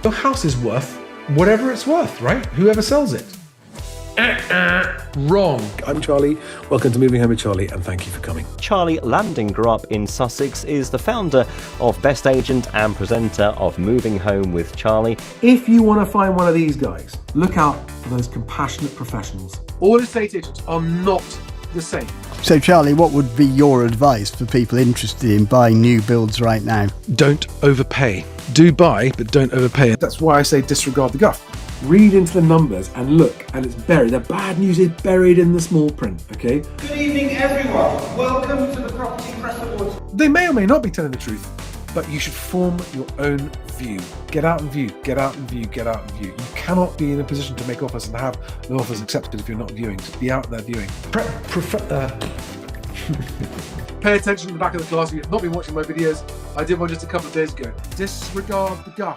Your house is worth whatever it's worth, right? Whoever sells it. Wrong. I'm Charlie. Welcome to Moving Home with Charlie, and thank you for coming. Charlie Landing grew up in Sussex, is the founder of Best Agent and presenter of Moving Home with Charlie. If you want to find one of these guys, look out for those compassionate professionals. All estate agents are not the same. So Charlie, what would be your advice for people interested in buying new builds right now? Don't overpay. Do buy, but don't overpay. That's why I say disregard the guff. Read into the numbers and look, and it's buried. The bad news is buried in the small print, okay? Good evening, everyone. Welcome to the Property Press Awards. They may or may not be telling the truth, but you should form your own view. Get out and view, get out and view, get out and view. You cannot be in a position to make offers and have no offers accepted if you're not viewing. So be out there viewing. Pay attention to the back of the class. If you've not been watching my videos, I did one just a couple of days ago. Disregard the guff.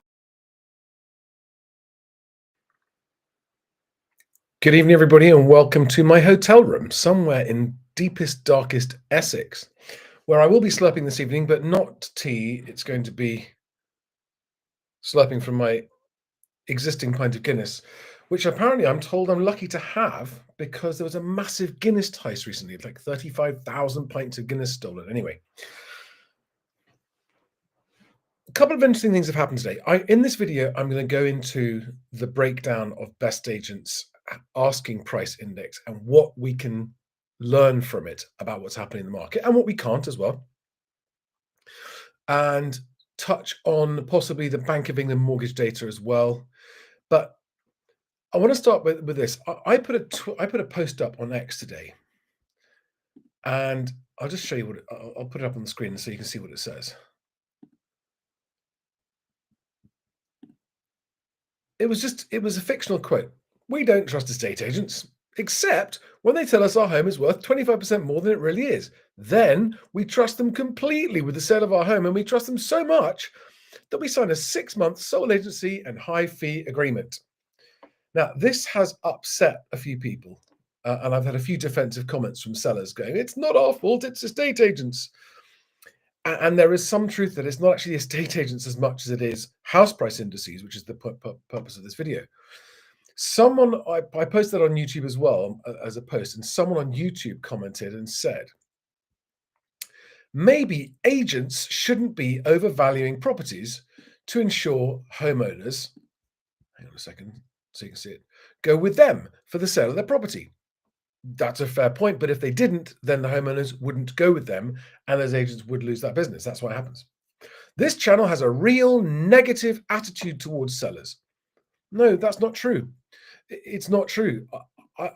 Good evening, everybody, and welcome to my hotel room, somewhere in deepest, darkest Essex, where I will be slurping this evening, but not tea. It's going to be slurping from my existing pint of Guinness, which apparently I'm told I'm lucky to have because there was a massive Guinness heist recently, like 35,000 pints of Guinness stolen. Anyway, a couple of interesting things have happened today. In this video, I'm going to go into the breakdown of Best Agent's asking price index and what we can learn from it about what's happening in the market and what we can't as well, and touch on possibly the Bank of England mortgage data as well. But I want to start with this. I put a post up on X today, and I'll just show you what I'll put it up on the screen so you can see what it says. It was a fictional quote. We don't trust estate agents, except when they tell us our home is worth 25% more than it really is. Then we trust them completely with the sale of our home, and we trust them so much that we sign a 6-month sole agency and high fee agreement. Now, this has upset a few people, and I've had a few defensive comments from sellers going, it's not our fault, it's estate agents. And there is some truth that it's not actually estate agents as much as it is house price indices, which is the purpose of this video. I posted on YouTube as well as a post, and someone on YouTube commented and said, maybe agents shouldn't be overvaluing properties to ensure homeowners, hang on a second so you can see it, go with them for the sale of their property. That's a fair point, but if they didn't, then the homeowners wouldn't go with them and those agents would lose that business. That's what happens. This channel has a real negative attitude towards sellers. No, that's not true. It's not true.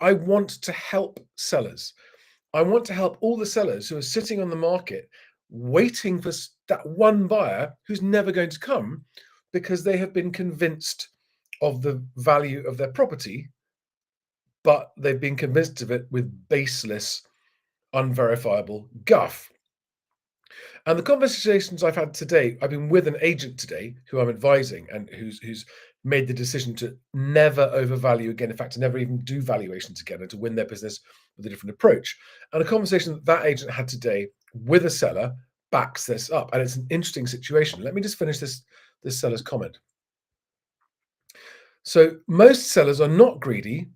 I want to help sellers. I want to help all the sellers who are sitting on the market waiting for that one buyer who's never going to come because they have been convinced of the value of their property, but they've been convinced of it with baseless, unverifiable guff. And the conversations I've had today, I've been with an agent today who I'm advising and who's made the decision to never overvalue again, in fact, to never even do valuations again, and to win their business with a different approach. And a conversation that agent had today with a seller backs this up. And it's an interesting situation. Let me just finish this seller's comment. So most sellers are not greedy.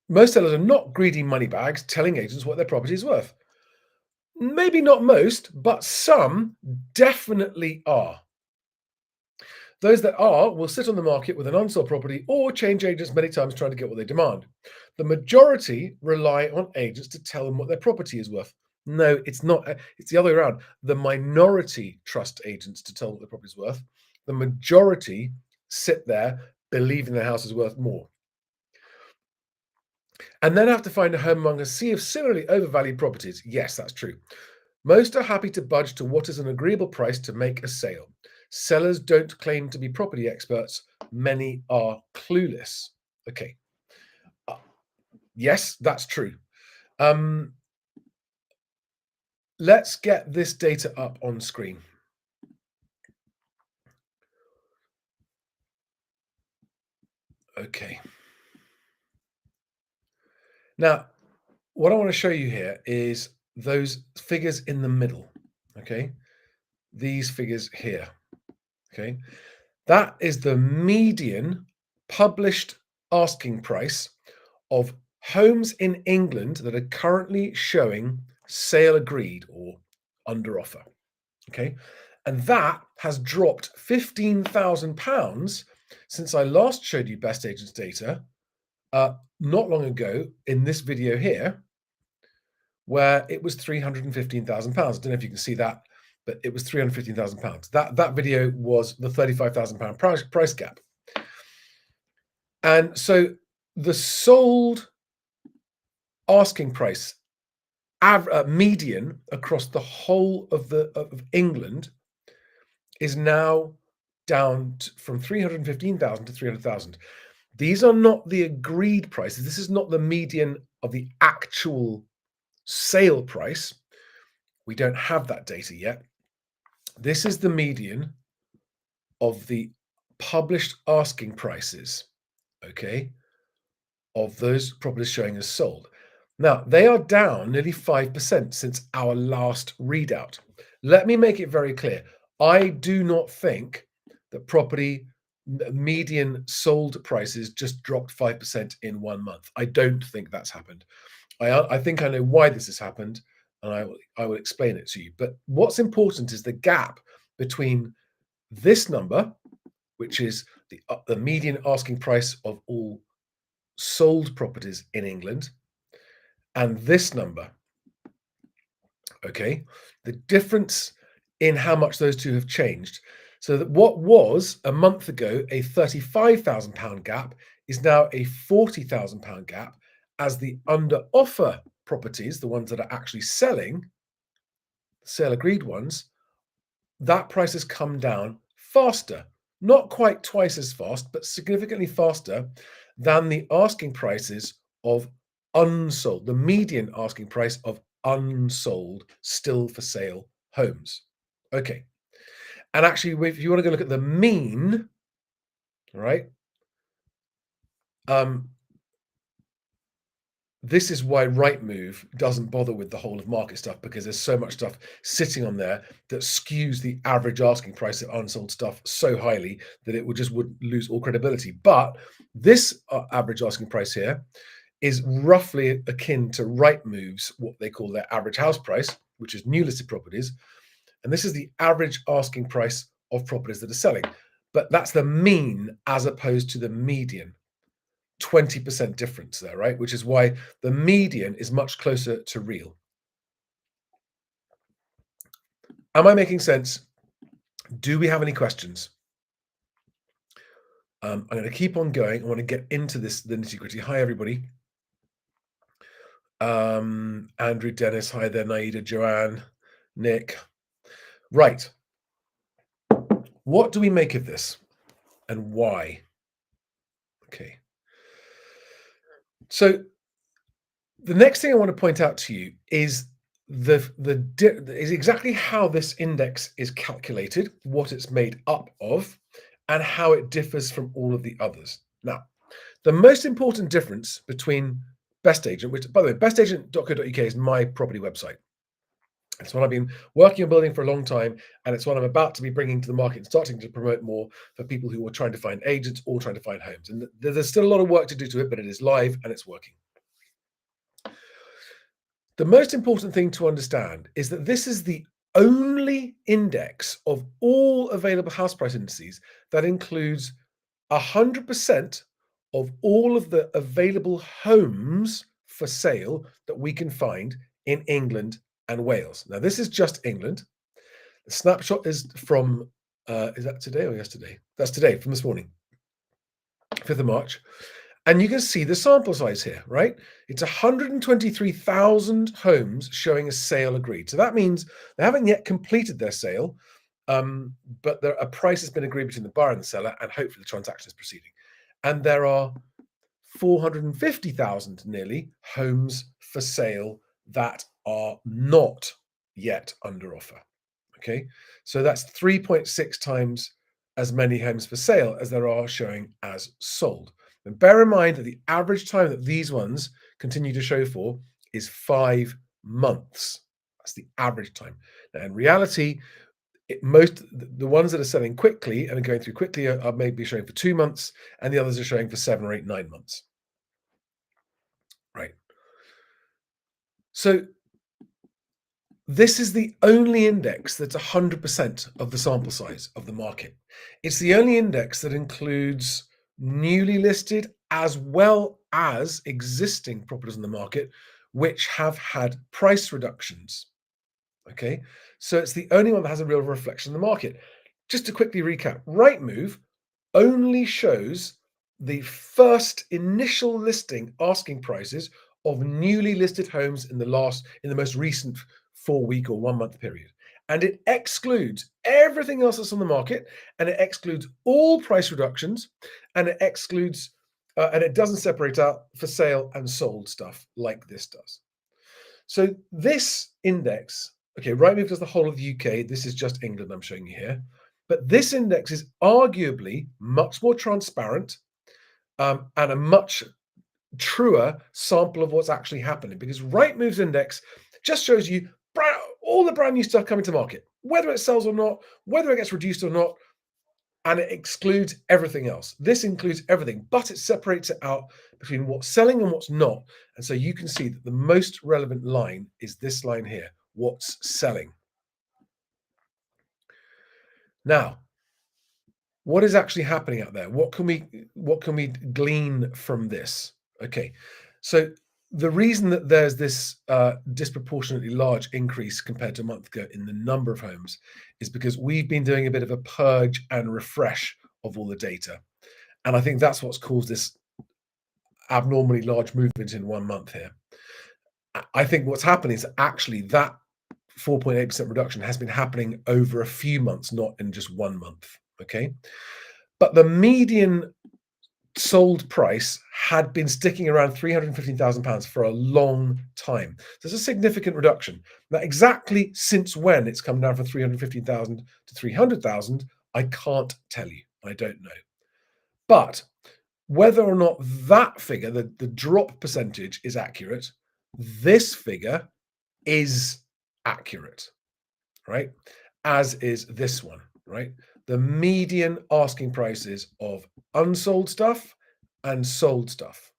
Most sellers are not greedy money bags telling agents what their property is worth. Maybe not most, but some definitely are. Those that are will sit on the market with an unsold property or change agents many times trying to get what they demand. The majority rely on agents to tell them what their property is worth. No, it's not. It's the other way around. The minority trust agents to tell what their property is worth. The majority sit there believing their house is worth more. And then have to find a home among a sea of similarly overvalued properties. Yes, that's true. Most are happy to budge to what is an agreeable price to make a sale. Sellers don't claim to be property experts. Many are clueless. Okay. Yes, that's true. Let's get this data up on screen. Okay. Now, what I want to show you here is those figures in the middle, okay? These figures here, okay? That is the median published asking price of homes in England that are currently showing sale agreed or under offer. Okay. And that has dropped £15,000 since I last showed you Best Agents data not long ago in this video here, where it was £315,000. I don't know if you can see that, but it was £315,000. That video was the £35,000 price gap. And so the sold asking price median across the whole of England is now down from 315,000 to 300,000. These are not the agreed prices. This is not the median of the actual sale price. We don't have that data yet. This is the median of the published asking prices, okay, of those properties showing as sold. Now, they are down nearly 5% since our last readout. Let me make it very clear. I do not think that property median sold prices just dropped 5% in 1 month. I don't think that's happened. I think I know why this has happened, and I will explain it to you. But what's important is the gap between this number, which is the median asking price of all sold properties in England, and this number. Okay, the difference in how much those two have changed. So that what was a month ago a £35,000 gap is now a £40,000 gap, as the under offer properties, the ones that are actually selling, sale agreed ones, that price has come down faster, not quite twice as fast, but significantly faster than the asking prices of unsold, the median asking price of unsold, still for sale homes. Okay. And actually, if you want to go look at the mean, all right, this is why Rightmove doesn't bother with the whole of market stuff, because there's so much stuff sitting on there that skews the average asking price of unsold stuff so highly that it would lose all credibility. But this average asking price here is roughly akin to Rightmove's, what they call their average house price, which is new listed properties. And this is the average asking price of properties that are selling. But that's the mean as opposed to the median. 20% difference there, right? Which is why the median is much closer to real. Am I making sense? Do we have any questions? I'm going to keep on going. I want to get into the nitty-gritty. Hi, everybody. Andrew, Dennis, hi there, Naida, Joanne, Nick. Right. What do we make of this and why? Okay. So the next thing I want to point out to you is is exactly how this index is calculated, what it's made up of, and how it differs from all of the others. Now, the most important difference between BestAgent, which, by the way, bestagent.co.uk is my property website. It's what I've been working on building for a long time, and it's what I'm about to be bringing to the market and starting to promote more for people who are trying to find agents or trying to find homes. And there's still a lot of work to do to it, but it is live and it's working. The most important thing to understand is that this is the only index of all available house price indices that includes 100% of all of the available homes for sale that we can find in England and Wales. Now, this is just England. The snapshot is from, is that today or yesterday? That's today, from this morning, 5th of March. And you can see the sample size here, right? It's 123,000 homes showing a sale agreed. So that means they haven't yet completed their sale, but a price has been agreed between the buyer and the seller, and hopefully the transaction is proceeding. And there are 450,000 nearly homes for sale that are not yet under offer. Okay, so that's 3.6 times as many homes for sale as there are showing as sold. And bear in mind that the average time that these ones continue to show for is 5 months. That's the average time. Now, in reality, the ones that are selling quickly and are going through quickly are maybe showing for 2 months, and the others are showing for 7 or 8, 9 months. Right. So this is the only index that's 100% of the sample size of the market. It's the only index that includes newly listed as well as existing properties in the market which have had price reductions. Okay, so it's the only one that has a real reflection in the market. Just to quickly recap, Rightmove only shows the first initial listing asking prices of newly listed homes in the most recent 4-week or 1-month period. And it excludes everything else that's on the market, and it excludes all price reductions, and it excludes and it doesn't separate out for sale and sold stuff like this does. So this index, okay, Rightmove does the whole of the UK. This is just England I'm showing you here. But this index is arguably much more transparent and a much truer sample of what's actually happening, because Rightmove's index just shows you all the brand new stuff coming to market, whether it sells or not, whether it gets reduced or not, and it excludes everything else. This includes everything, but it separates it out between what's selling and what's not. And so you can see that the most relevant line is this line here, what's selling. Now, what is actually happening out there? What can we glean from this? Okay, so the reason that there's this disproportionately large increase compared to a month ago in the number of homes is because we've been doing a bit of a purge and refresh of all the data. And I think that's what's caused this abnormally large movement in 1 month here. I think what's happening is actually that 4.8% reduction has been happening over a few months, not in just 1 month. Okay. But the median sold price had been sticking around £315,000 for a long time. So there's a significant reduction. Now, exactly since when it's come down from 315,000 to 300,000, I can't tell you. I don't know. But whether or not that figure, the drop percentage, is accurate, this figure is accurate, right? As is this one, right? The median asking prices of unsold stuff and sold stuff.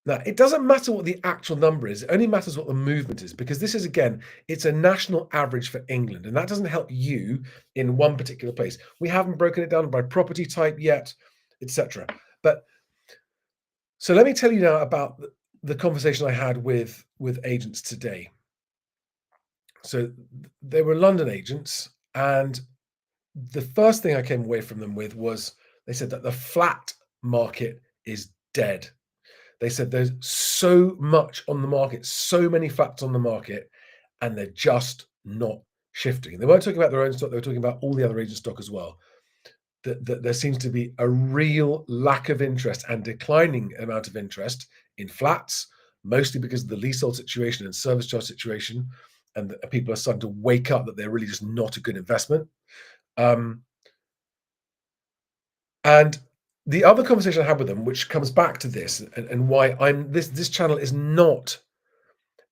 Now, it doesn't matter what the actual number is. It only matters what the movement is, because this is, again, it's a national average for England, and that doesn't help you in one particular place. We haven't broken it down by property type yet, etc. But so let me tell you now about the conversation I had with agents today. So they were London agents, and the first thing I came away from them with was they said that the flat market is dead. They said there's so much on the market, so many flats on the market, and they're just not shifting. And they weren't talking about their own stock, they were talking about all the other agent stock as well. That there seems to be a real lack of interest and declining amount of interest in flats, mostly because of the leasehold situation and service charge situation, and people are starting to wake up that they're really just not a good investment. And the other conversation I had with them, which comes back to this and why this channel is not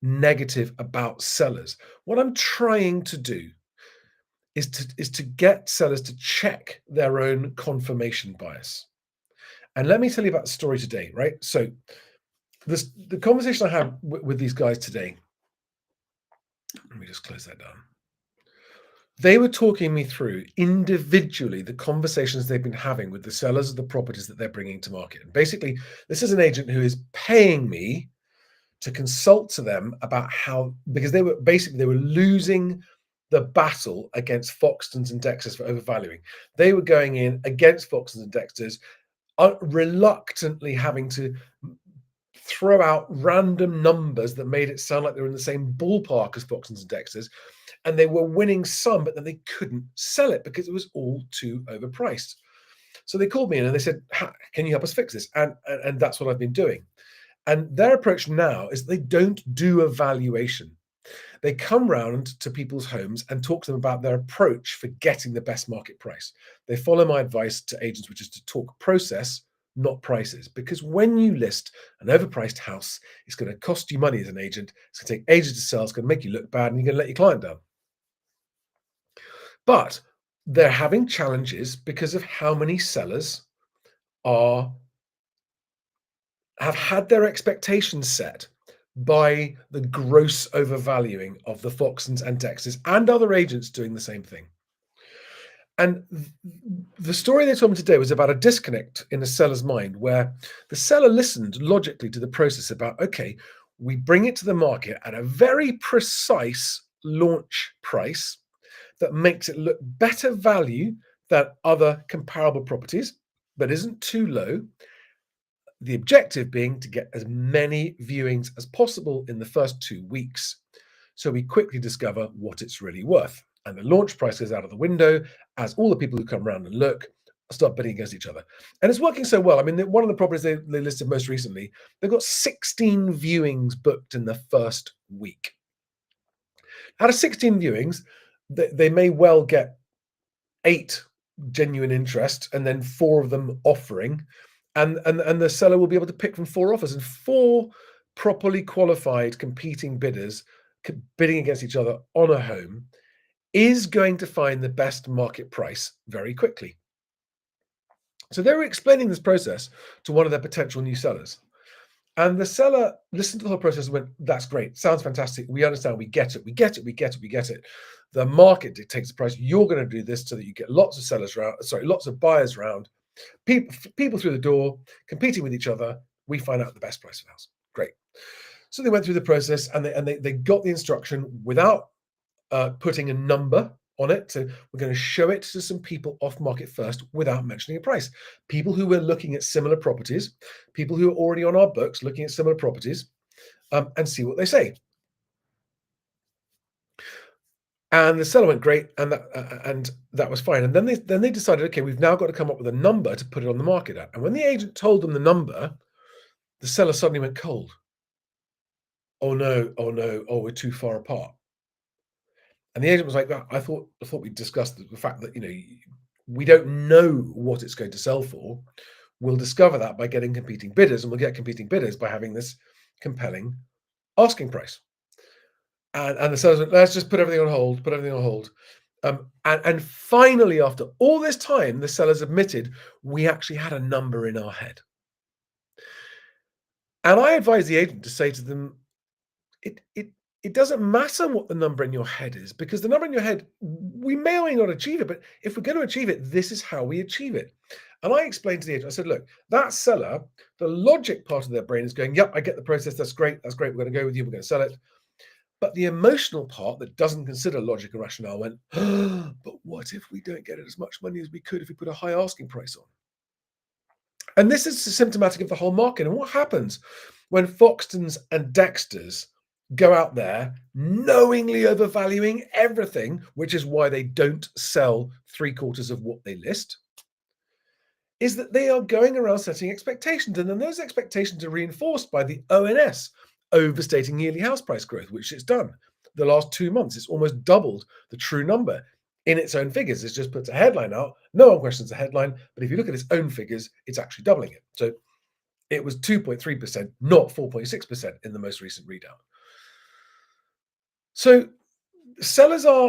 negative about sellers. What I'm trying to do is to get sellers to check their own confirmation bias. And let me tell you about the story today, right? So the conversation I had with these guys today, let me just close that down. They were talking me through individually the conversations they've been having with the sellers of the properties that they're bringing to market. And basically, this is an agent who is paying me to consult to them about how, because they were losing the battle against Foxtons and Dexters for overvaluing. They were going in against Foxtons and Dexters, reluctantly having to throw out random numbers that made it sound like they were in the same ballpark as Foxtons and Dexters. And they were winning some, but then they couldn't sell it because it was all too overpriced. So they called me in and they said, can you help us fix this? And that's what I've been doing. And their approach now is they don't do a valuation. They come round to people's homes and talk to them about their approach for getting the best market price. They follow my advice to agents, which is to talk process, not prices. Because when you list an overpriced house, it's going to cost you money as an agent. It's going to take ages to sell. It's going to make you look bad, and you're going to let your client down. But they're having challenges because of how many sellers have had their expectations set by the gross overvaluing of the Foxtons and Dexters and other agents doing the same thing. And the story they told me today was about a disconnect in a seller's mind where the seller listened logically to the process about, okay, we bring it to the market at a very precise launch price that makes it look better value than other comparable properties, but isn't too low. The objective being to get as many viewings as possible in the first 2 weeks, so we quickly discover what it's really worth. And the launch price goes out of the window as all the people who come around and look start bidding against each other. And it's working so well. I mean, one of the properties they listed most recently, they've got 16 viewings booked in the first week. Out of 16 viewings, they may well get 8 genuine interest and then 4 of them offering. And the seller will be able to pick from 4 offers, and 4 properly qualified competing bidders bidding against each other on a home is going to find the best market price very quickly. So they were explaining this process to one of their potential new sellers. And the seller listened to the whole process and went, that's great. Sounds fantastic. We understand. We get it. We get it. We get it. We get it. The market dictates the price. You're going to do this so that you get lots of sellers around, lots of buyers around, people through the door, competing with each other. We find out the best price for the house. Great. So they went through the process and they got the instruction without putting a number on it. So we're going to show it to some people off market first without mentioning a price. People who were looking at similar properties, people who are already on our books looking at similar properties, and see what they say. And the seller went, great, and that was fine. And then they decided, okay, we've now got to come up with a number to put it on the market at. And when the agent told them the number, the seller suddenly went cold. Oh no, we're too far apart. And the agent was like, I thought we discussed the fact that, we don't know what it's going to sell for. We'll discover that by getting competing bidders, and we'll get competing bidders by having this compelling asking price. And the sellers went, let's just put everything on hold, and finally, after all this time, the sellers admitted, we actually had a number in our head. And I advised the agent to say to them, it doesn't matter what the number in your head is, because the number in your head, we may or may not achieve it, but if we're going to achieve it, this is how we achieve it. And I explained to the agent, I said, look, that seller, the logic part of their brain is going, yep, I get the process, that's great, we're going to go with you, we're going to sell it. But the emotional part that doesn't consider logic and rationale went, but what if we don't get as much money as we could if we put a high asking price on? And this is symptomatic of the whole market. And what happens when Foxtons and Dexters go out there knowingly overvaluing everything, which is why they don't sell 3/4 of what they list, is that they are going around setting expectations. And then those expectations are reinforced by the ONS, overstating yearly house price growth, which it's done. The last 2 months, it's almost doubled the true number in its own figures. It's just puts a headline out. No one questions the headline, but if you look at its own figures, it's actually doubling it. So it was 2.3%, not 4.6% in the most recent readout. So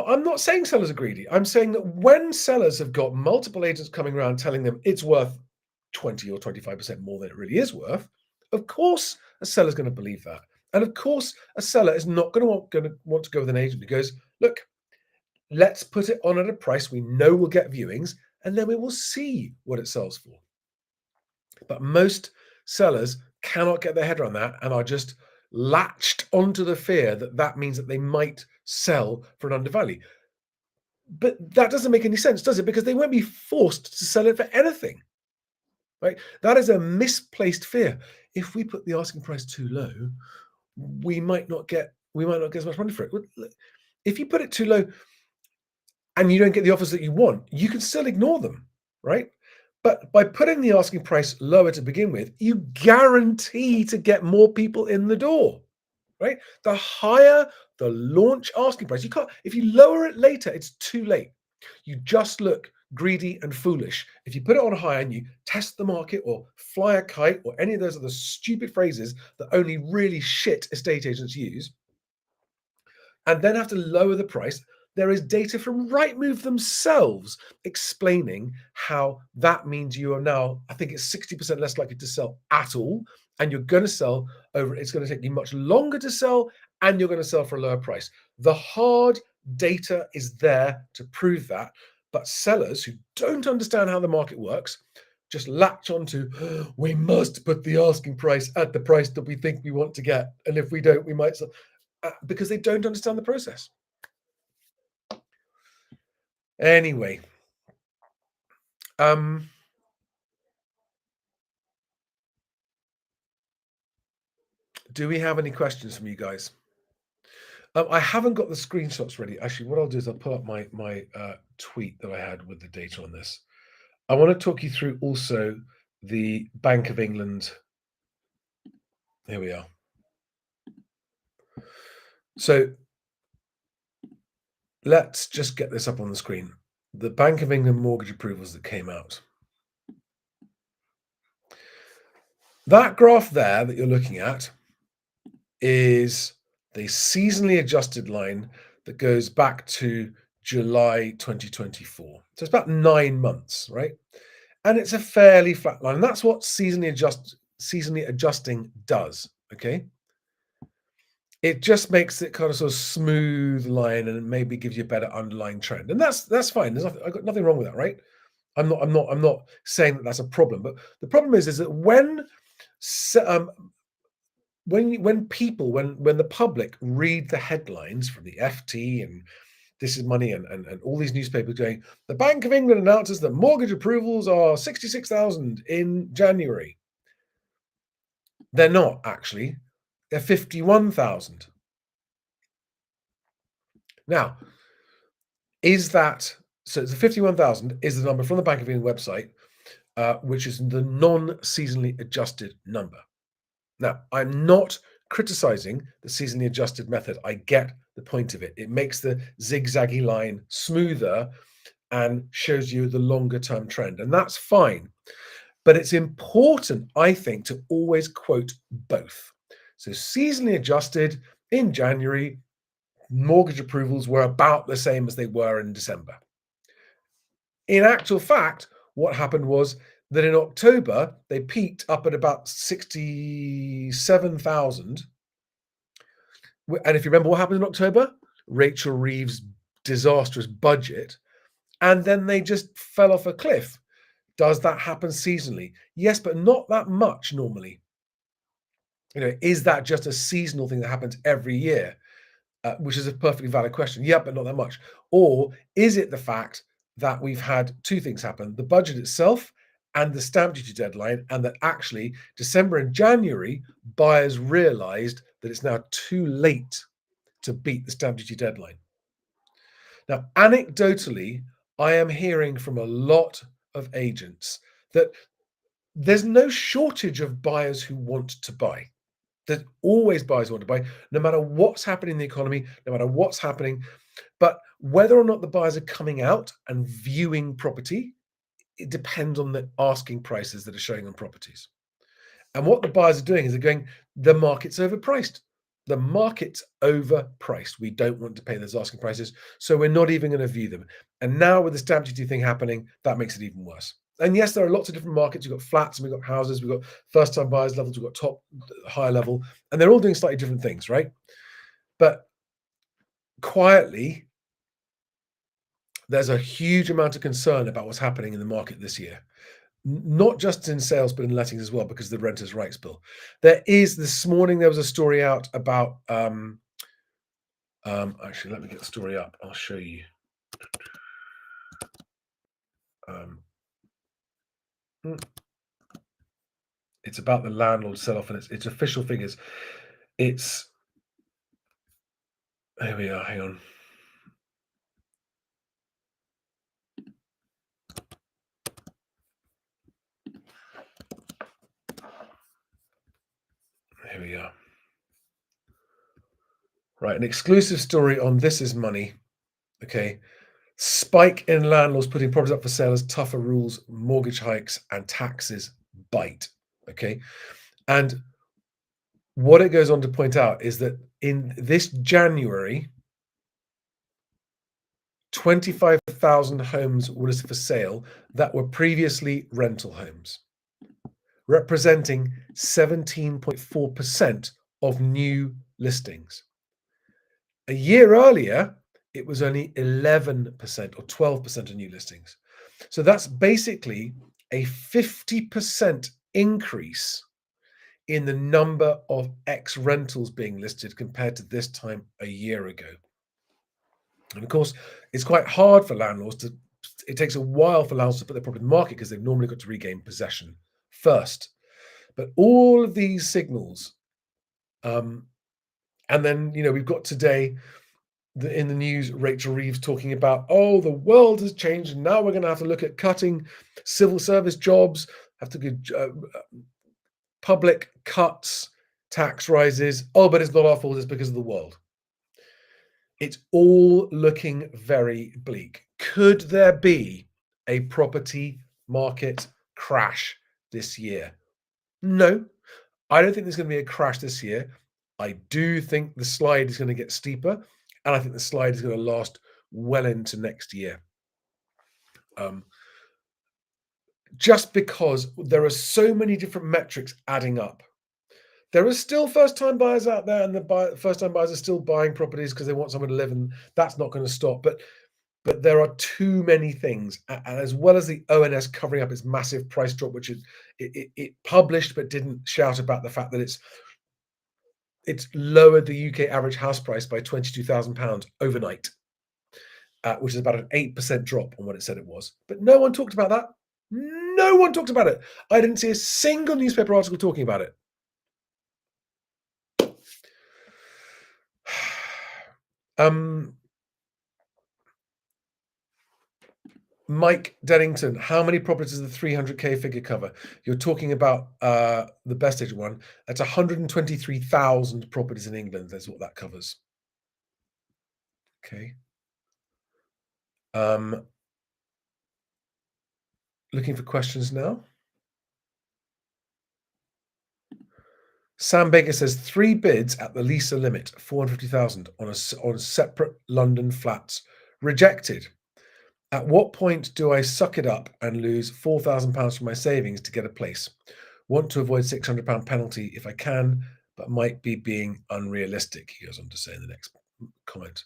I'm not saying sellers are greedy. I'm saying that when sellers have got multiple agents coming around telling them it's worth 20 or 25% more than it really is worth, of course a seller's going to believe that. And of course a seller is not going to want to go with an agent who goes, look, let's put it on at a price we know will get viewings, and then we will see what it sells for. But most sellers cannot get their head around that and are just latched onto the fear that that means that they might sell for an undervalue. But that doesn't make any sense, does it? Because they won't be forced to sell it for anything, right? That is a misplaced fear. If we put the asking price too low, we might not get as much money for it. If you put it too low and you don't get the offers that you want, you can still ignore them, right? But by putting the asking price lower to begin with, you guarantee to get more people in the door, right? The higher the launch asking price, if you lower it later, it's too late. You just look greedy and foolish. If you put it on higher and you test the market or fly a kite or any of those other stupid phrases that only really shit estate agents use, and then have to lower the price, there is data from Rightmove themselves explaining how that means you are now, I think it's 60% less likely to sell at all, and you're going to sell over, it's going to take you much longer to sell, and you're going to sell for a lower price. The hard data is there to prove that, but sellers who don't understand how the market works just latch onto, we must put the asking price at the price that we think we want to get, and if we don't, we might sell, because they don't understand the process. Anyway, do we have any questions from you guys? I haven't got the screenshots ready. Actually, what I'll do is I'll pull up my tweet that I had with the data on this. I want to talk you through also the Bank of England. Here we are. So let's just get this up on the screen. The Bank of England mortgage approvals that came out. That graph there that you're looking at is the seasonally adjusted line that goes back to July 2024. So it's about 9 months, right? And it's a fairly flat line. And that's what seasonally adjusting does, okay? It just makes it kind of sort of smooth line and maybe gives you a better underlying trend. And that's fine. There's nothing, I've got nothing wrong with that, right? I'm not saying that that's a problem, but the problem is that when the public read the headlines from the FT and This Is Money and all these newspapers going, the Bank of England announces that mortgage approvals are 66,000 in January. They're not actually. They're 51,000. Now, is that, so it's the 51,000 is the number from the Bank of England website, which is the non-seasonally adjusted number. Now, I'm not criticizing the seasonally adjusted method. I get the point of it. It makes the zigzaggy line smoother and shows you the longer term trend, and that's fine. But it's important, I think, to always quote both. So seasonally adjusted in January, mortgage approvals were about the same as they were in December. In actual fact, what happened was that in October, they peaked up at about 67,000. And if you remember what happened in October, Rachel Reeves' disastrous budget, and then they just fell off a cliff. Does that happen seasonally? Yes, but not that much normally. Is that just a seasonal thing that happens every year? Which is a perfectly valid question. Yeah, but not that much. Or is it the fact that we've had two things happen, the budget itself and the stamp duty deadline, and that actually December and January, buyers realized that it's now too late to beat the stamp duty deadline. Now, anecdotally, I am hearing from a lot of agents that there's no shortage of buyers who want to buy. There's always buyers who want to buy, no matter what's happening in the economy, no matter what's happening. But whether or not the buyers are coming out and viewing property, it depends on the asking prices that are showing on properties. And what the buyers are doing is they're going, the market's overpriced. The market's overpriced. We don't want to pay those asking prices, so we're not even going to view them. And now with the stamp duty thing happening, that makes it even worse. And yes, there are lots of different markets. We've got flats and we've got houses, we've got first-time buyers levels, we've got top, higher level, and they're all doing slightly different things, right? But quietly, there's a huge amount of concern about what's happening in the market this year. Not just in sales, but in lettings as well, because of the Renters' Rights Bill. This morning, there was a story out about, actually, let me get the story up. I'll show you. It's about the landlord sell-off, and it's official figures. Here we are, hang on. Here we are. Right, an exclusive story on This Is Money. Okay. Spike in landlords putting properties up for sale as tougher rules, mortgage hikes, and taxes bite. Okay. And what it goes on to point out is that in this January, 25,000 homes were listed for sale that were previously rental homes, representing 17.4% of new listings. A year earlier, it was only 11% or 12% of new listings. So that's basically a 50% increase in the number of ex-rentals being listed compared to this time a year ago. And of course, it's quite hard for landlords to, it takes a while for landlords to put their property in the market because they've normally got to regain possession first. But all of these signals, and then, we've got today in the news, Rachel Reeves talking about, oh, the world has changed and now we're going to have to look at cutting civil service jobs, have to go public cuts, tax rises. Oh, but it's not our fault, it's because of the world. It's all looking very bleak. Could there be a property market crash this year? No, I don't think there's going to be a crash this year. I do think the slide is going to get steeper, and I think the slide is going to last well into next year. Just because there are so many different metrics adding up. There are still first-time buyers out there, and the first-time buyers are still buying properties because they want somewhere to live, and that's not going to stop. But there are too many things, and as well as the ONS covering up its massive price drop, which it published but didn't shout about the fact that it's lowered the UK average house price by £22,000 overnight, which is about an 8% drop on what it said it was. But no one talked about that. No one talked about it. I didn't see a single newspaper article talking about it. Mike Dennington, how many properties does the 300k figure cover? You're talking about the BestAgent one. That's 123,000 properties in England. That's what that covers. Okay. Looking for questions now. Sam Baker says 3 bids at the Lisa limit, 450,000 on separate London flats. Rejected. At what point do I suck it up and lose £4,000 from my savings to get a place? Want to avoid £600 penalty if I can, but might be being unrealistic, he goes on to say in the next comment.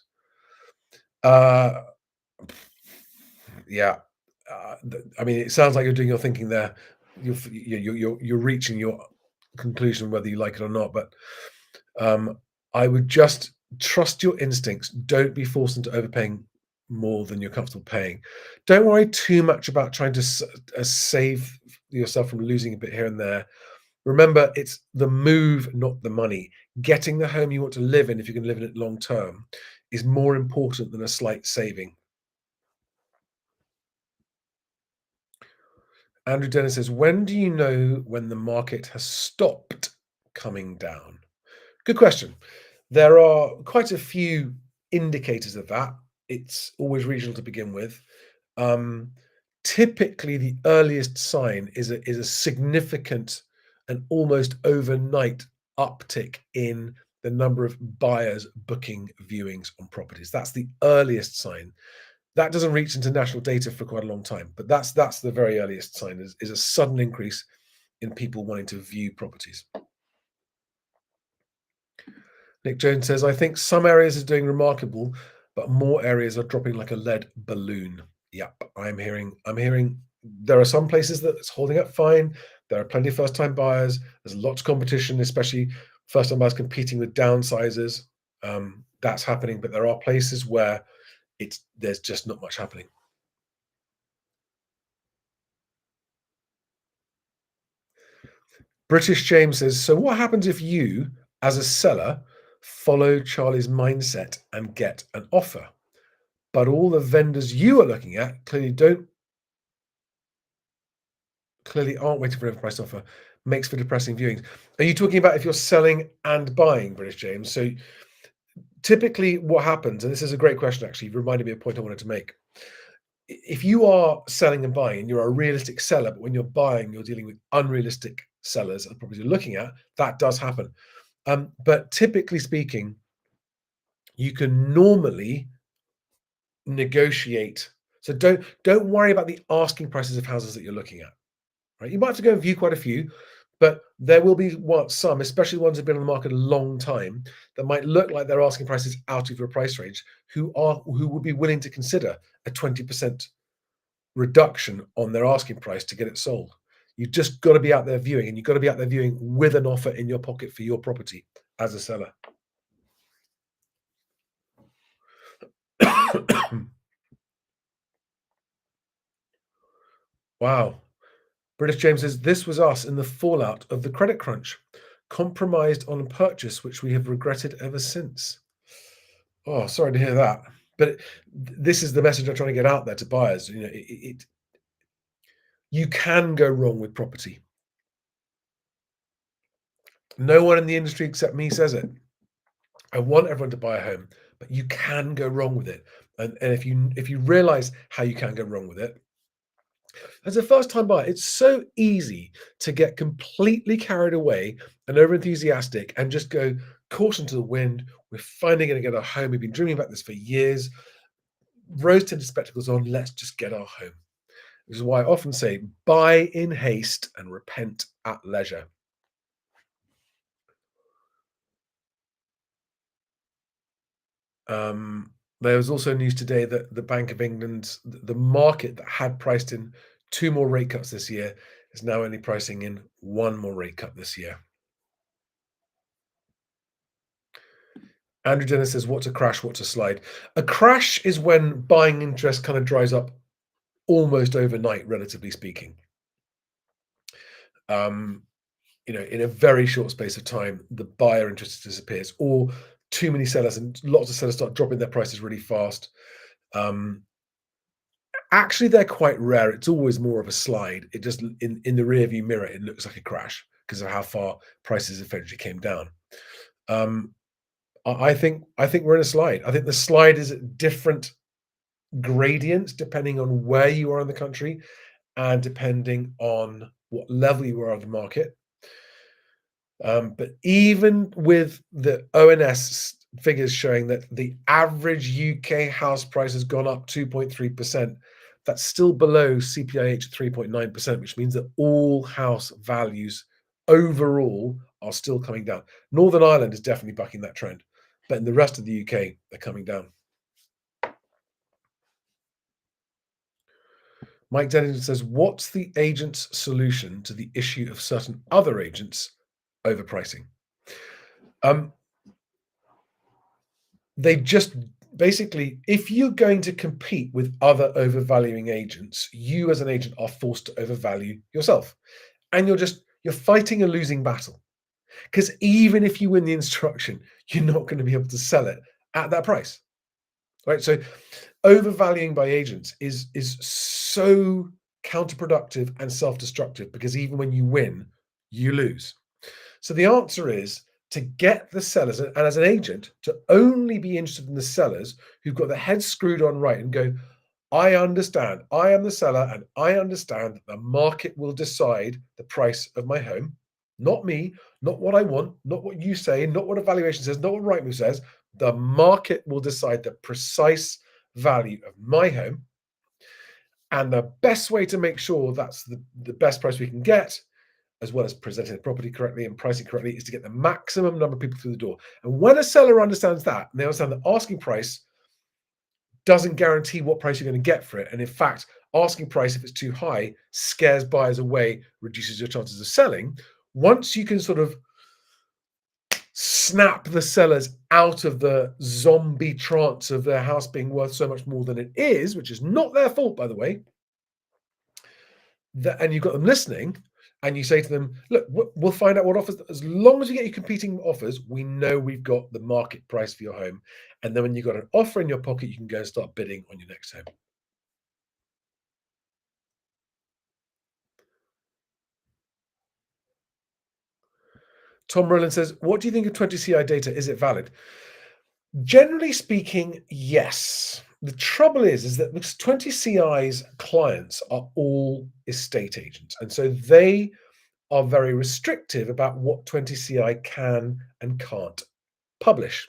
Yeah. I mean, it sounds like you're doing your thinking there. You're reaching your conclusion whether you like it or not, but I would just trust your instincts. Don't be forced into overpaying more than you're comfortable paying. Don't worry too much about trying to save yourself from losing a bit here and there. Remember, it's the move, not the money. Getting the home you want to live in, if you can live in it long term, is more important than a slight saving. Andrew Dennis says, when do you know when the market has stopped coming down? Good question. There are quite a few indicators of that. It's always regional to begin with. Typically, the earliest sign is a significant and almost overnight uptick in the number of buyers booking viewings on properties. That's the earliest sign. That doesn't reach into national data for quite a long time, but that's the very earliest sign is a sudden increase in people wanting to view properties. Nick Jones says, I think some areas are doing remarkable, but more areas are dropping like a lead balloon. Yep, I'm hearing there are some places that it's holding up fine. There are plenty of first-time buyers. There's lots of competition, especially first-time buyers competing with downsizers. That's happening, but there are places where there's just not much happening. British James says, so what happens if you, as a seller, follow Charlie's mindset and get an offer, but all the vendors you are looking at clearly aren't waiting for an overpriced offer? Makes for depressing viewings. Are you talking about if you're selling and buying, British James? So typically what happens, and this is a great question actually, you reminded me of a point I wanted to make. If you are selling and buying, you're a realistic seller, but when you're buying, you're dealing with unrealistic sellers and properties you're looking at, that does happen. But typically speaking, you can normally negotiate. So don't worry about the asking prices of houses that you're looking at. Right? You might have to go and view quite a few, but there will be some, especially the ones who've been on the market a long time, that might look like they're asking prices out of your price range, who would be willing to consider a 20% reduction on their asking price to get it sold. You've just got to be out there viewing, and you've got to be out there viewing with an offer in your pocket for your property as a seller. Wow. British James says, this was us in the fallout of the credit crunch, compromised on a purchase which we have regretted ever since. Oh, sorry to hear that. But this is the message I'm trying to get out there to buyers. You know, you can go wrong with property. No one in the industry except me says it. I want everyone to buy a home, but you can go wrong with it. And if you realize how you can go wrong with it, as a first time buyer, it's so easy to get completely carried away and over enthusiastic and just go caution to the wind. We're finally going to get our home. We've been dreaming about this for years. Rose tinted spectacles on. Let's just get our home. Which is why I often say buy in haste and repent at leisure. There was also news today that the Bank of England, the market that had priced in 2 more rate cuts this year, is now only pricing in 1 more rate cut this year. Andrew Dennis says, what's a crash, what's a slide? A crash is when buying interest kind of dries up almost overnight, relatively speaking. In a very short space of time, the buyer interest disappears, or too many sellers and lots of sellers start dropping their prices really fast. Actually, they're quite rare. It's always more of a slide. It just in the rear view mirror, it looks like a crash because of how far prices eventually came down. I think we're in a slide. I think the slide is at different gradients depending on where you are in the country and depending on what level you are of the market. But even with the ONS figures showing that the average UK house price has gone up 2.3%, that's still below CPIH 3.9%, which means that all house values overall are still coming down. Northern Ireland is definitely bucking that trend, but in the rest of the UK, they're coming down. Mike Dennington says, what's the agent's solution to the issue of certain other agents overpricing? They just basically, if you're going to compete with other overvaluing agents, you as an agent are forced to overvalue yourself. And you're fighting a losing battle. Because even if you win the instruction, you're not going to be able to sell it at that price. Right? So overvaluing by agents is so counterproductive and self-destructive, because even when you win, you lose. So the answer is to get the sellers, and as an agent, to only be interested in the sellers who've got their heads screwed on right and go, I understand, I am the seller, and I understand that the market will decide the price of my home, not me, not what I want, not what you say, not what a valuation says, not what Rightmove says. The market will decide the precise value of my home. And the best way to make sure that's the best price we can get, as well as presenting the property correctly and pricing correctly, is to get the maximum number of people through the door. And when a seller understands that, and they understand that asking price doesn't guarantee what price you're going to get for it, and in fact, asking price, if it's too high, scares buyers away, reduces your chances of selling. Once you can sort of snap the sellers out of the zombie trance of their house being worth so much more than it is, which is not their fault, by the way, and you've got them listening, and you say to them, look, we'll find out what offers. As long as you get your competing offers, we know we've got the market price for your home. And then when you've got an offer in your pocket, you can go and start bidding on your next home. Tom Rowland says, what do you think of 20CI data? Is it valid? Generally speaking, yes. The trouble is that because 20CI's clients are all estate agents, and so they are very restrictive about what 20CI can and can't publish.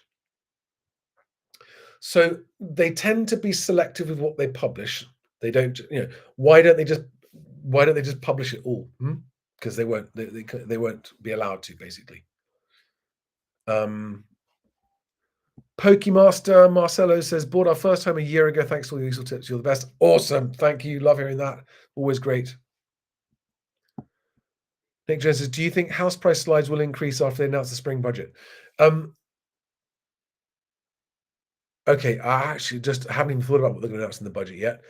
So they tend to be selective with what they publish. They don't, why don't they just publish it all? Because they won't. They won't be allowed to, basically. Pokemaster Marcelo says, bought our first home a year ago. Thanks for all the useful tips. You're the best. Awesome. Thank you. Love hearing that. Always great. Nick Jones says, do you think house price slides will increase after they announce the spring budget? Okay, I actually just haven't even thought about what they're going to announce in the budget yet.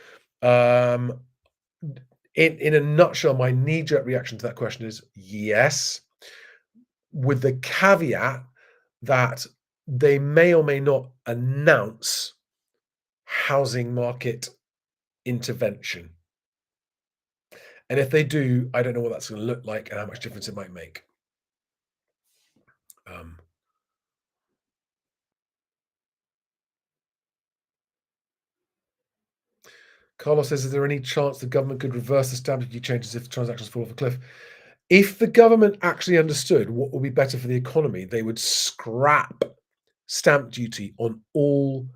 In a nutshell, my knee-jerk reaction to that question is yes, with the caveat that they may or may not announce housing market intervention. And if they do, I don't know what that's going to look like and how much difference it might make. Carlos says, is there any chance the government could reverse the stamp duty changes if transactions fall off a cliff? If the government actually understood what would be better for the economy, they would scrap stamp duty on all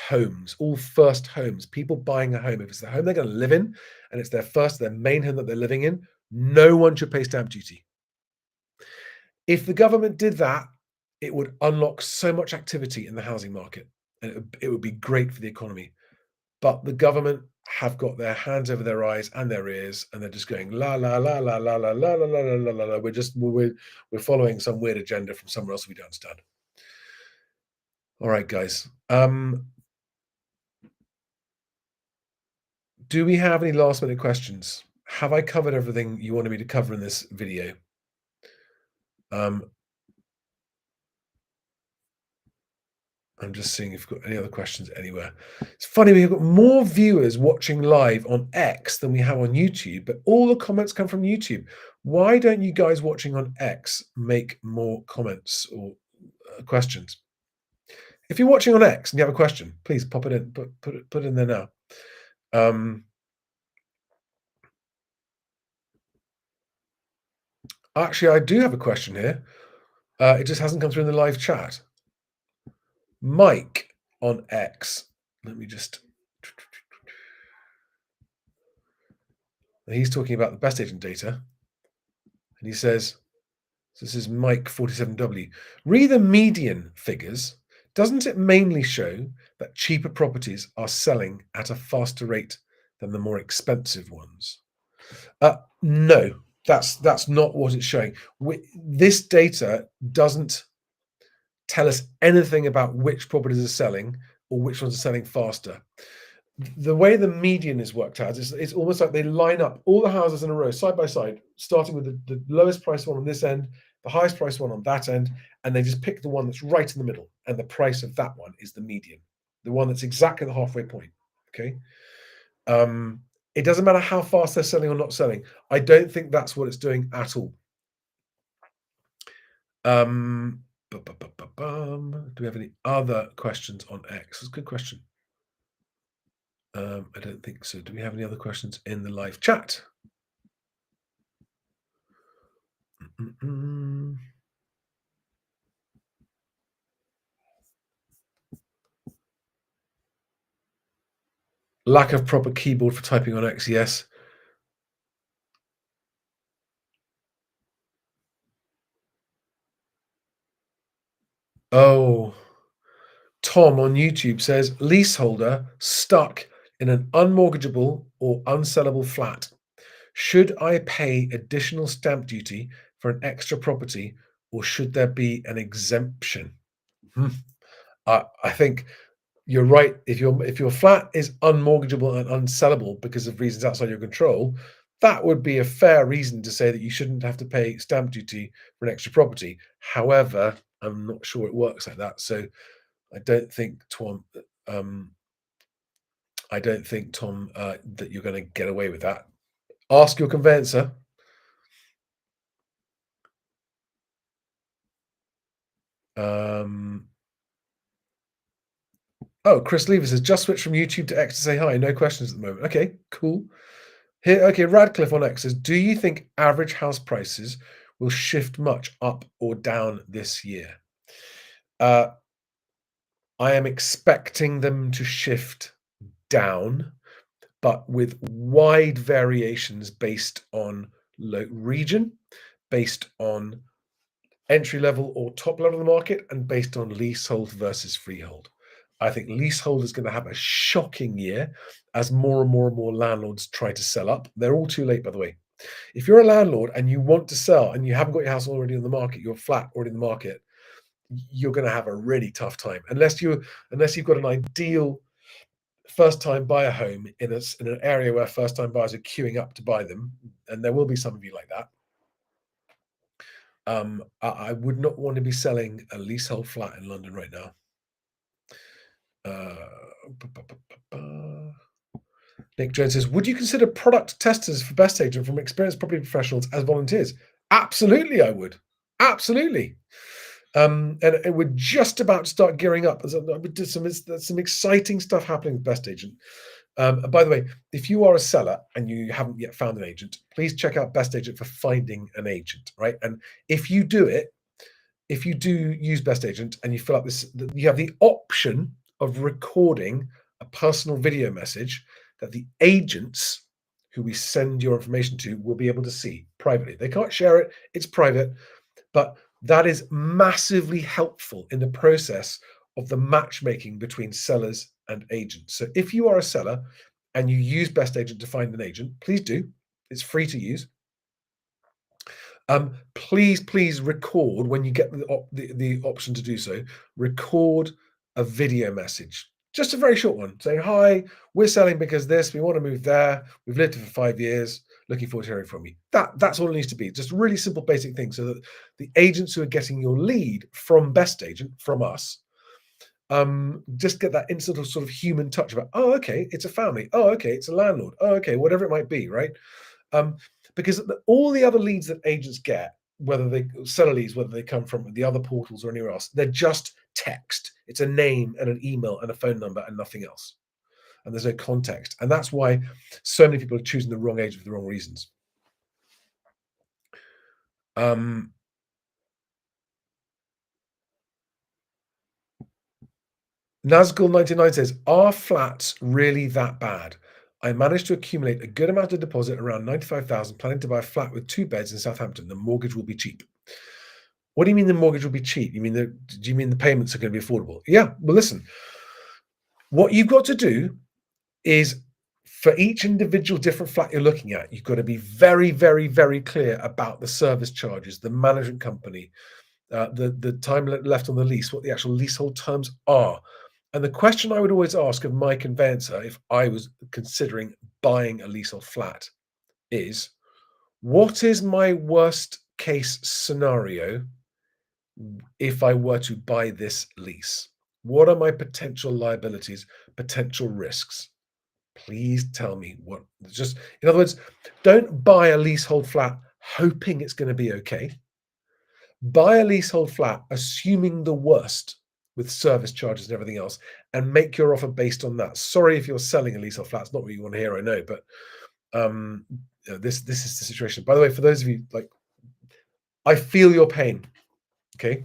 homes, all first homes, people buying a home. If it's the home they're going to live in and it's their main home that they're living in, no one should pay stamp duty. If the government did that, it would unlock so much activity in the housing market, and it would be great for the economy. But the government have got their hands over their eyes and their ears, and they're just going la la la la la la la la la la la la. We're following some weird agenda from somewhere else we don't understand. All right, guys. Do we have any last minute questions? Have I covered everything you wanted me to cover in this video? I'm just seeing if we've got any other questions anywhere. It's funny, we've got more viewers watching live on X than we have on YouTube, but all the comments come from YouTube. Why don't you guys watching on X make more comments or questions? If you're watching on X and you have a question, please pop it in, put it in there now. Actually, I do have a question here. It just hasn't come through in the live chat. Mike on X. Let me just. He's talking about the best agent data. And he says, this is Mike 47W. Read the median figures. Doesn't it mainly show that cheaper properties are selling at a faster rate than the more expensive ones? No, that's not what it's showing. This data doesn't tell us anything about which properties are selling or which ones are selling faster. The way the median is worked out is it's almost like they line up all the houses in a row, side by side, starting with the lowest price one on this end, the highest price one on that end, and they just pick the one that's right in the middle, and the price of that one is the median, the one that's exactly the halfway point. Okay. It doesn't matter how fast they're selling or not selling. I don't think that's what it's doing at all. Do we have any other questions on X? That's a good question. I don't think so. Do we have any other questions in the live chat? Lack of proper keyboard for typing on X, yes. Oh, Tom on YouTube says, leaseholder stuck in an unmortgageable or unsellable flat. Should I pay additional stamp duty for an extra property, or should there be an exemption? I think you're right. If your flat is unmortgageable and unsellable because of reasons outside your control, that would be a fair reason to say that you shouldn't have to pay stamp duty for an extra property. However, I'm not sure it works like that. So I don't think, Tom, that you're going to get away with that. Ask your conveyancer. Oh, Chris Lever says, just switch from YouTube to X to say hi. No questions at the moment. Okay, cool. Here, okay, Radcliffe on X says, do you think average house prices will shift much up or down this year? I am expecting them to shift down, but with wide variations based on region, based on entry level or top level of the market, and based on leasehold versus freehold. I think leasehold is going to have a shocking year as more and more and more landlords try to sell up. They're all too late, by the way. If you're a landlord and you want to sell and you haven't got your house already on the market, your flat already in the market, you're going to have a really tough time unless you've got an ideal first time buyer home in an area where first time buyers are queuing up to buy them, and there will be some of you like that. I would not want to be selling a leasehold flat in London right now. Nick Jones says, would you consider product testers for BestAgent from experienced property professionals as volunteers? Absolutely, I would. Absolutely. And we're just about to start gearing up. There's some exciting stuff happening with BestAgent. By the way, if you are a seller and you haven't yet found an agent, please check out BestAgent for finding an agent, right? And if you do use BestAgent and you fill up this, you have the option of recording a personal video message that the agents who we send your information to will be able to see privately. They can't share it, it's private, but that is massively helpful in the process of the matchmaking between sellers and agents. So if you are a seller and you use BestAgent to find an agent, please do. It's free to use. Please record when you get the option to do so. Record a video message, just a very short one, saying, "Hi, we're selling because this. We want to move there. We've lived here for 5 years. Looking forward to hearing from you." That's all it needs to be. Just really simple, basic things, so that the agents who are getting your lead from BestAgent, from us, just get that instant sort of human touch about, oh, okay, it's a family. Oh, okay, it's a landlord. Oh, okay, whatever it might be, right? Because all the other leads that agents get, whether they seller leads, whether they come from the other portals or anywhere else, they're just text. It's a name and an email and a phone number and nothing else. And there's no context. And that's why so many people are choosing the wrong agent for the wrong reasons. Nazgul99 says, are flats really that bad? I managed to accumulate a good amount of deposit, around 95,000, planning to buy a flat with 2 beds in Southampton. The mortgage will be cheap. What do you mean the mortgage will be cheap? Do you mean the payments are going to be affordable? Yeah. Well, listen, what you've got to do is, for each individual different flat you're looking at, you've got to be very, very, very clear about the service charges, the management company, the time left on the lease, what the actual leasehold terms are. And the question I would always ask of my conveyancer if I was considering buying a leasehold flat is, what is my worst case scenario if I were to buy this lease? What are my potential liabilities, potential risks? Please tell me what. Just, in other words, don't buy a leasehold flat hoping it's going to be okay. Buy a leasehold flat assuming the worst with service charges and everything else, and make your offer based on that. Sorry if you're selling a leasehold flat, it's not what you want to hear, I know, but this is the situation. By the way, for those of you, like, I feel your pain. Okay.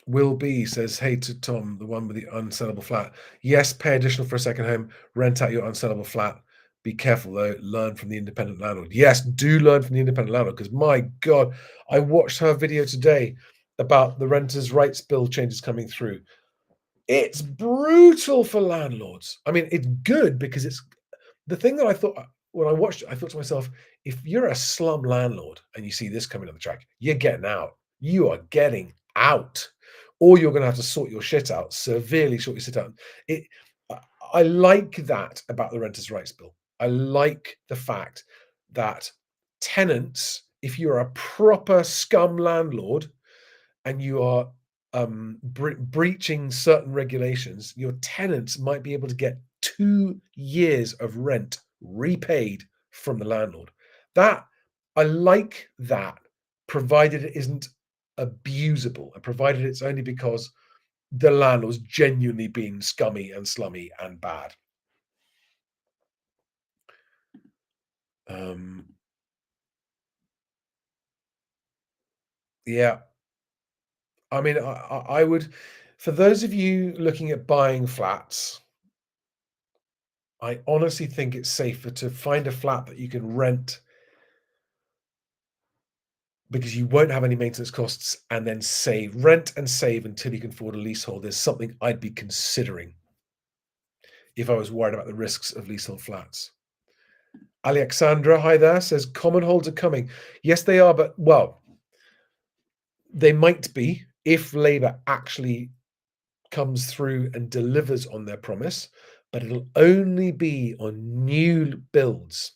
Will B says, hey to Tom, the one with the unsellable flat. Yes, pay additional for a second home, rent out your unsellable flat. Be careful though, learn from the independent landlord. Yes, do learn from the independent landlord, because my God, I watched her video today about the renters' rights bill changes coming through. It's brutal for landlords. I mean, it's good because it's the thing that I thought when I watched it, I thought to myself, if you're a slum landlord and you see this coming on the track, you're getting out. You are getting out, or you're going to have to sort your shit out, severely sort your shit out. I like that about the Renters' Rights Bill. I like the fact that tenants, if you're a proper scum landlord and you are breaching certain regulations, your tenants might be able to get 2 years of rent repaid from the landlord. That, I like that, provided it isn't abusable, and provided it's only because the landlord's genuinely been scummy and slummy and bad. Yeah. I mean, I would, for those of you looking at buying flats, I honestly think it's safer to find a flat that you can rent because you won't have any maintenance costs, and then rent and save until you can afford a leasehold. Is something I'd be considering if I was worried about the risks of leasehold flats. Alexandra, hi there, says common holds are coming. Yes, they are, but well, they might be if Labour actually comes through and delivers on their promise, but it'll only be on new builds,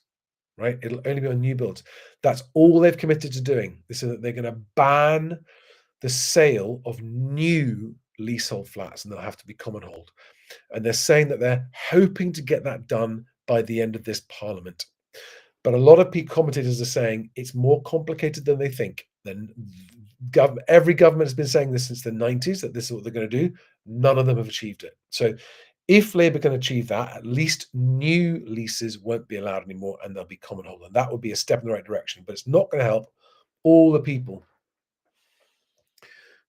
right? It'll only be on new builds. That's all they've committed to doing. They said that they're going to ban the sale of new leasehold flats, and they'll have to be common hold. And they're saying that they're hoping to get that done by the end of this parliament. But a lot of commentators are saying it's more complicated than they think. Every government has been saying this since the 90s, that this is what they're going to do. None of them have achieved it. So if Labour can achieve that, at least new leases won't be allowed anymore, and they'll be common hold. And that would be a step in the right direction. But it's not going to help all the people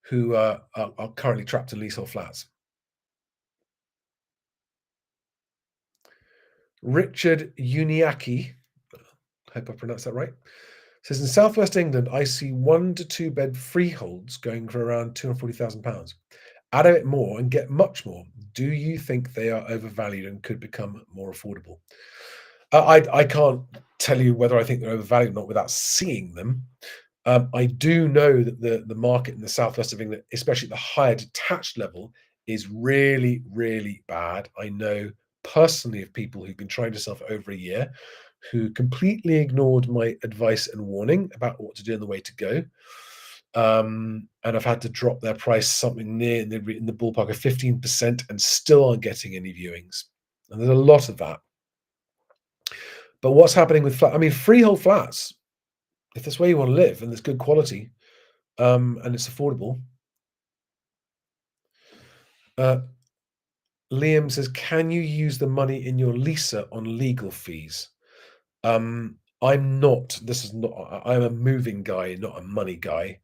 who are currently trapped in leasehold flats. Richard Uniacki, hope I pronounced that right, says in Southwest England, I see 1 to 2 bed freeholds going for around £240,000. Add a bit more and get much more. Do you think they are overvalued and could become more affordable? I can't tell you whether I think they're overvalued or not without seeing them. I do know that the market in the southwest of England, especially at the higher detached level, is really, really bad. I know personally of people who've been trying to sell for over a year who completely ignored my advice and warning about what to do and the way to go. And I've had to drop their price something near in the ballpark of 15% and still aren't getting any viewings. And there's a lot of that. But what's happening with freehold flats, if that's where you want to live and there's good quality, and it's affordable. Liam says, can you use the money in your leaser on legal fees? I'm not. I'm a moving guy, not a money guy.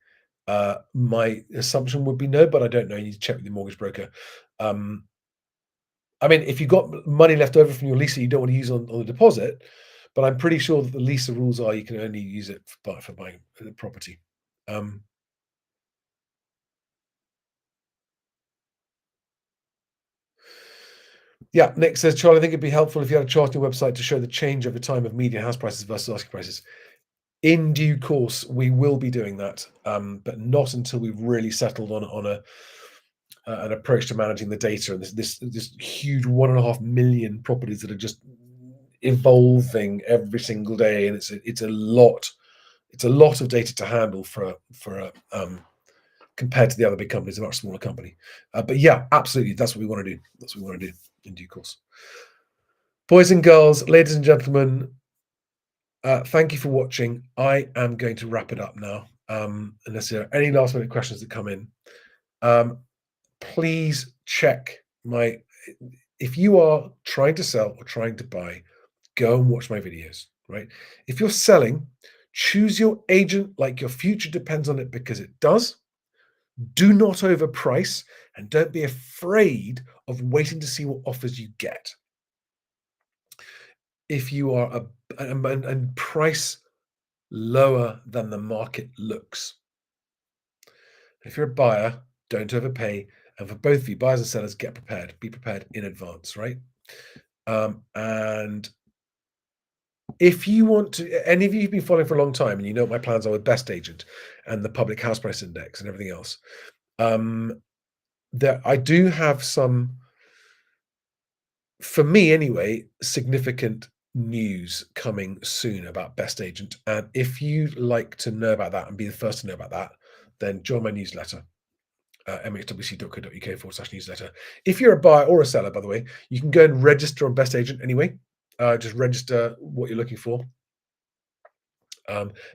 My assumption would be no, but I don't know. You need to check with your mortgage broker. If you've got money left over from your leaser you don't want to use on the deposit, but I'm pretty sure that the leaser rules are you can only use it for buying the property. Yeah, Nick says, Charlie, I think it'd be helpful if you had a chart on your website to show the change over time of median house prices versus asking prices. In due course, we will be doing that, but not until we've really settled on an approach to managing the data and this huge 1.5 million properties that are just evolving every single day, and it's a lot of data to handle for compared to the other big companies, a much smaller company. But yeah, absolutely, that's what we want to do. That's what we want to do in due course. Boys and girls, ladies and gentlemen, thank you for watching. I am going to wrap it up now. Unless there are any last minute questions that come in, please check if you are trying to sell or trying to buy, go and watch my videos, right? If you're selling, choose your agent like your future depends on it, because it does. Do not overprice, and don't be afraid of waiting to see what offers you get. If you are and price lower than the market looks. If you're a buyer, don't overpay. And for both of you, buyers and sellers, get prepared. Be prepared in advance, right? And if you want to, any of you who've been following for a long time and you know what my plans are with BestAgent and the public house price index and everything else, that I do have some, for me anyway, significant news coming soon about BestAgent. And if you'd like to know about that and be the first to know about that, then join my newsletter, mhwc.co.uk/newsletter. If you're a buyer or a seller, by the way, you can go and register on BestAgent anyway. Just register what you're looking for.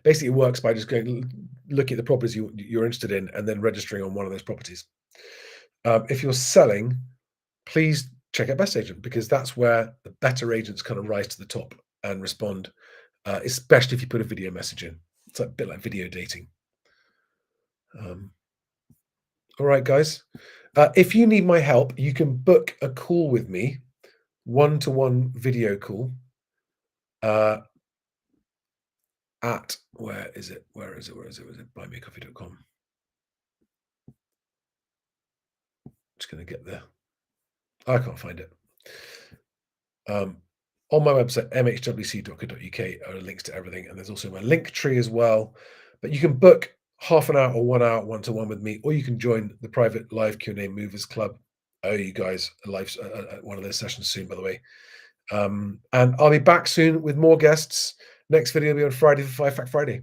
Basically, it works by just going look at the properties you're interested in and then registering on one of those properties. If you're selling, please check out BestAgent, because that's where the better agents kind of rise to the top and respond, especially if you put a video message in. It's a bit like video dating. All right, guys. If you need my help, you can book a call with me, one-to-one video call. At where is it? Buymeacoffee.com. Just going to get there. I can't find it. On my website, mhwc.co.uk, are links to everything, and there's also my link tree as well. But you can book half an hour or 1 hour one-to-one with me, or you can join the private live Q&A Movers Club. I owe you guys a live one of those sessions soon, by the way. And I'll be back soon with more guests. Next video will be on Friday for 5 Fact Friday.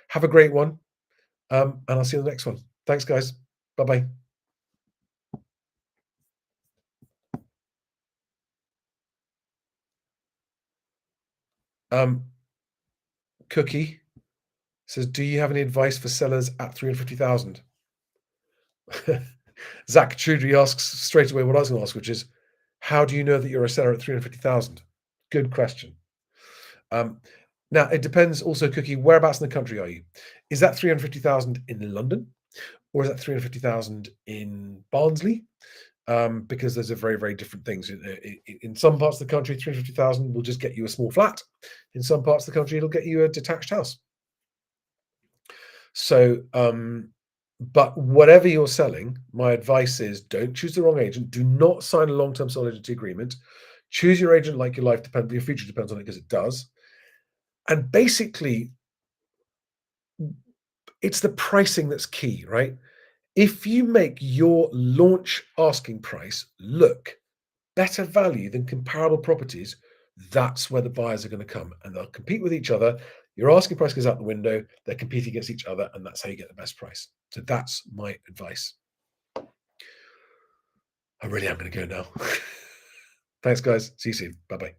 Have a great one, and I'll see you in the next one. Thanks, guys. Bye-bye. Cookie says, do you have any advice for sellers at 350,000? Zach Trudry asks straight away what I was going to ask, which is, how do you know that you're a seller at 350,000? Good question. Now, it depends also, Cookie, whereabouts in the country are you? Is that 350,000 in London, or is that 350,000 in Barnsley? Because those are very, very different things. In some parts of the country, 350,000 will just get you a small flat. In some parts of the country, it'll get you a detached house. So, but whatever you're selling, my advice is don't choose the wrong agent. Do not sign a long-term sole agency agreement. Choose your agent like your future depends on it, because it does. And basically, it's the pricing that's key, right? If you make your launch asking price look better value than comparable properties, that's where the buyers are going to come, and they'll compete with each other. Your asking price goes out the window, they're competing against each other, and that's how you get the best price. So that's my advice. I really am going to go now. Thanks, guys. See you soon. Bye-bye.